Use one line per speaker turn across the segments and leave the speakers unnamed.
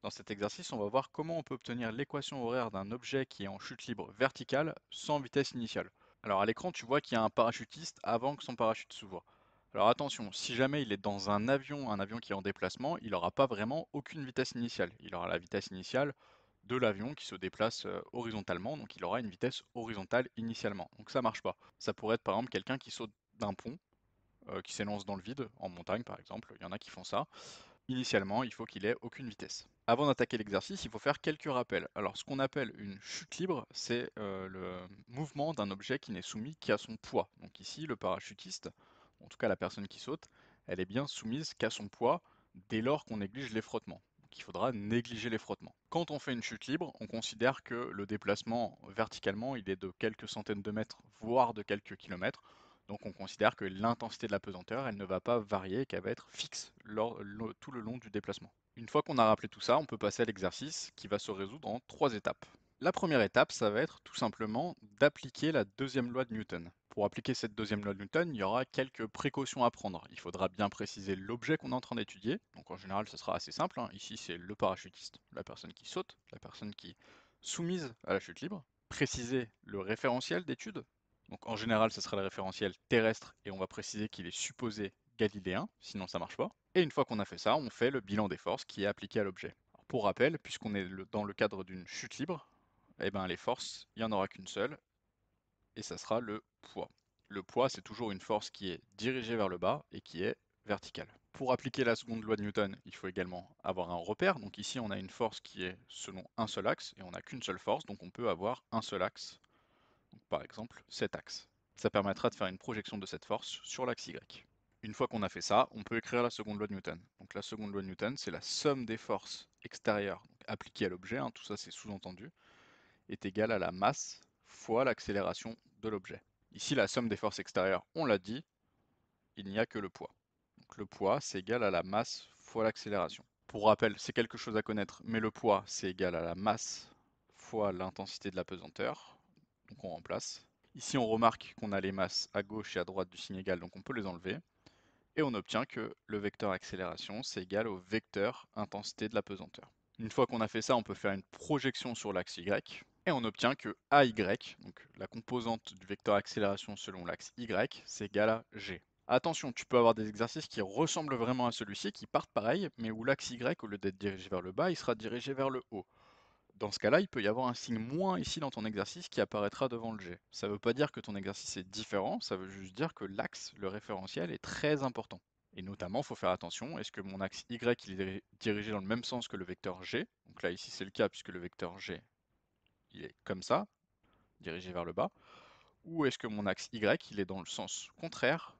Dans cet exercice, on va voir comment on peut obtenir l'équation horaire d'un objet qui est en chute libre verticale sans vitesse initiale. Alors à l'écran, tu vois qu'il y a un parachutiste avant que son parachute s'ouvre. Alors attention, si jamais il est dans un avion qui est en déplacement, il n'aura pas vraiment aucune vitesse initiale. Il aura la vitesse initiale de l'avion qui se déplace horizontalement, donc il aura une vitesse horizontale initialement. Donc ça marche pas. Ça pourrait être par exemple quelqu'un qui saute d'un pont, qui s'élance dans le vide, en montagne par exemple, il y en a qui font ça. Initialement, il faut qu'il ait aucune vitesse. Avant d'attaquer l'exercice, il faut faire quelques rappels. Alors, ce qu'on appelle une chute libre, c'est le mouvement d'un objet qui n'est soumis qu'à son poids. Donc ici, le parachutiste, en tout cas la personne qui saute, elle est bien soumise qu'à son poids dès lors qu'on néglige les frottements. Donc il faudra négliger les frottements. Quand on fait une chute libre, on considère que le déplacement verticalement, il est de quelques centaines de mètres, voire de quelques kilomètres. Donc on considère que l'intensité de la pesanteur, elle ne va pas varier, qu'elle va être fixe tout le long du déplacement. Une fois qu'on a rappelé tout ça, on peut passer à l'exercice qui va se résoudre en 3 étapes. La première étape, ça va être tout simplement d'appliquer la deuxième loi de Newton. Pour appliquer cette deuxième loi de Newton, il y aura quelques précautions à prendre. Il faudra bien préciser l'objet qu'on est en train d'étudier. Donc en général, ce sera assez simple, hein. Ici, c'est le parachutiste, la personne qui saute, la personne qui est soumise à la chute libre. Préciser le référentiel d'étude. Donc en général, ce sera le référentiel terrestre et on va préciser qu'il est supposé galiléen, sinon ça marche pas. Et une fois qu'on a fait ça, on fait le bilan des forces qui est appliqué à l'objet. Pour rappel, puisqu'on est dans le cadre d'une chute libre, eh ben les forces, il n'y en aura qu'une seule, et ça sera le poids. Le poids, c'est toujours une force qui est dirigée vers le bas et qui est verticale. Pour appliquer la seconde loi de Newton, il faut également avoir un repère. Donc ici, on a une force qui est selon un seul axe, et on n'a qu'une seule force, donc on peut avoir un seul axe. Donc, par exemple, cet axe. Ça permettra de faire une projection de cette force sur l'axe Y. Une fois qu'on a fait ça, on peut écrire la seconde loi de Newton. Donc la seconde loi de Newton, c'est la somme des forces extérieures donc appliquées à l'objet, hein, tout ça c'est sous-entendu, est égale à la masse fois l'accélération de l'objet. Ici, la somme des forces extérieures, on l'a dit, il n'y a que le poids. Donc le poids, c'est égal à la masse fois l'accélération. Pour rappel, c'est quelque chose à connaître, mais le poids, c'est égal à la masse fois l'intensité de la pesanteur. Donc on remplace. Ici, on remarque qu'on a les masses à gauche et à droite du signe égal, donc on peut les enlever. Et on obtient que le vecteur accélération, c'est égal au vecteur intensité de la pesanteur. Une fois qu'on a fait ça, on peut faire une projection sur l'axe Y, et on obtient que AY, donc la composante du vecteur accélération selon l'axe Y, c'est égal à G. Attention, tu peux avoir des exercices qui ressemblent vraiment à celui-ci, qui partent pareil, mais où l'axe Y, au lieu d'être dirigé vers le bas, il sera dirigé vers le haut. Dans ce cas-là, il peut y avoir un signe moins ici dans ton exercice qui apparaîtra devant le G. Ça ne veut pas dire que ton exercice est différent, ça veut juste dire que l'axe, le référentiel, est très important. Et notamment, il faut faire attention, est-ce que mon axe Y il est dirigé dans le même sens que le vecteur G? Donc là, ici, c'est le cas puisque le vecteur G, il est comme ça, dirigé vers le bas. Ou est-ce que mon axe Y, il est dans le sens contraire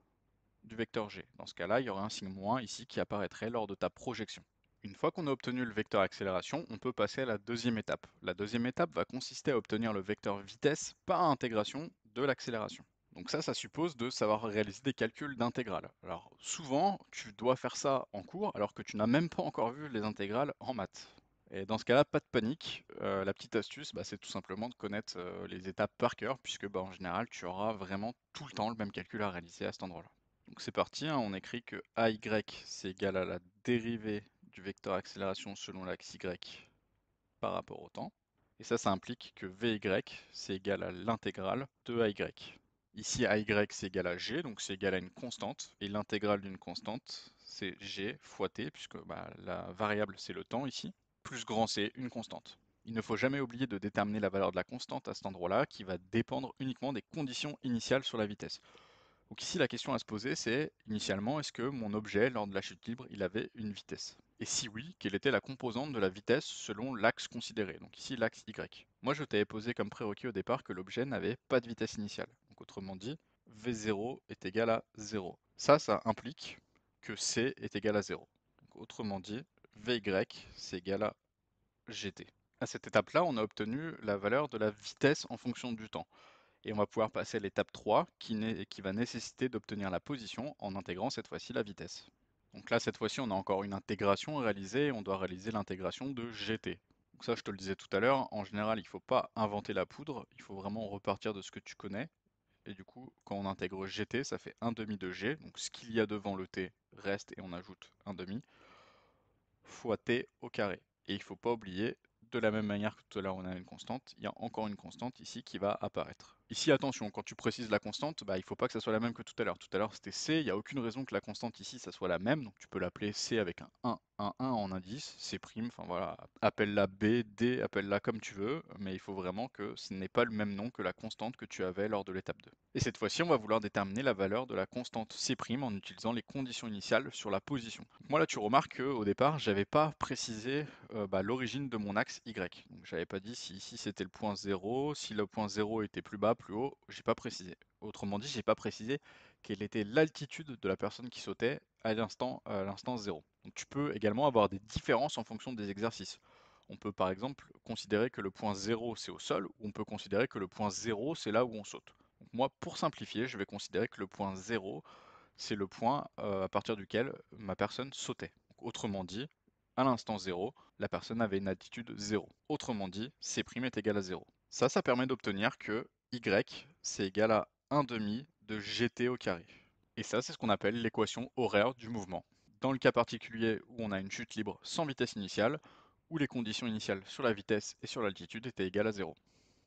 du vecteur G? Dans ce cas-là, il y aura un signe moins ici qui apparaîtrait lors de ta projection. Une fois qu'on a obtenu le vecteur accélération, on peut passer à la deuxième étape. La deuxième étape va consister à obtenir le vecteur vitesse par intégration de l'accélération. Donc ça suppose de savoir réaliser des calculs d'intégrales. Alors souvent, tu dois faire ça en cours alors que tu n'as même pas encore vu les intégrales en maths. Et dans ce cas-là, pas de panique. La petite astuce, bah, c'est tout simplement de connaître les étapes par cœur, puisque bah, en général, tu auras vraiment tout le temps le même calcul à réaliser à cet endroit-là. Donc c'est parti, hein, on écrit que AY c'est égal à la dérivée du vecteur accélération selon l'axe Y par rapport au temps. Et ça implique que VY c'est égal à l'intégrale de AY. Ici AY c'est égal à G, donc c'est égal à une constante. Et l'intégrale d'une constante c'est G fois T, puisque bah, la variable c'est le temps ici, plus grand C, une constante. Il ne faut jamais oublier de déterminer la valeur de la constante à cet endroit-là, qui va dépendre uniquement des conditions initiales sur la vitesse. Donc ici, la question à se poser, c'est initialement, est-ce que mon objet, lors de la chute libre, il avait une vitesse? Et si oui, quelle était la composante de la vitesse selon l'axe considéré? Donc ici, l'axe Y. Moi, je t'avais posé comme prérequis au départ que l'objet n'avait pas de vitesse initiale. Donc autrement dit, V0 est égal à 0. Ça implique que C est égal à 0. Donc autrement dit, Vy, c'est égal à GT. À cette étape-là, on a obtenu la valeur de la vitesse en fonction du temps. Et on va pouvoir passer à l'étape 3 qui va nécessiter d'obtenir la position en intégrant cette fois-ci la vitesse. Donc là, cette fois-ci, on a encore une intégration à réaliser. On doit réaliser l'intégration de GT. Donc ça, je te le disais tout à l'heure, en général, il ne faut pas inventer la poudre. Il faut vraiment repartir de ce que tu connais. Et du coup, quand on intègre GT, ça fait 1 demi de G. Donc ce qu'il y a devant le T reste et on ajoute 1 demi fois T au carré. Et il ne faut pas oublier, de la même manière que tout à l'heure on a une constante, il y a encore une constante ici qui va apparaître. Ici, attention, quand tu précises la constante, bah, il ne faut pas que ça soit la même que tout à l'heure. Tout à l'heure c'était C, il n'y a aucune raison que la constante ici ça soit la même, donc tu peux l'appeler C avec un 1 en indice, C', enfin voilà, appelle-la B, D, appelle-la comme tu veux, mais il faut vraiment que ce n'est pas le même nom que la constante que tu avais lors de l'étape 2. Et cette fois-ci, on va vouloir déterminer la valeur de la constante C' en utilisant les conditions initiales sur la position. Donc moi là, tu remarques qu'au départ, j'avais pas précisé l'origine de mon axe Y. Donc j'avais pas dit si ici c'était le point 0, si le point 0 était plus bas, plus haut, j'ai pas précisé. Autrement dit, j'ai pas précisé quelle était l'altitude de la personne qui sautait à l'instant 0. Donc tu peux également avoir des différences en fonction des exercices. On peut par exemple considérer que le point 0 c'est au sol, ou on peut considérer que le point 0 c'est là où on saute. Donc moi, pour simplifier, je vais considérer que le point 0 c'est le point à partir duquel ma personne sautait. Donc, autrement dit, à l'instant 0, la personne avait une altitude 0. Autrement dit, C' est égal à 0. Ça permet d'obtenir que Y, c'est égal à 1 demi de gt au carré. Et ça, c'est ce qu'on appelle l'équation horaire du mouvement. Dans le cas particulier où on a une chute libre sans vitesse initiale, où les conditions initiales sur la vitesse et sur l'altitude étaient égales à 0.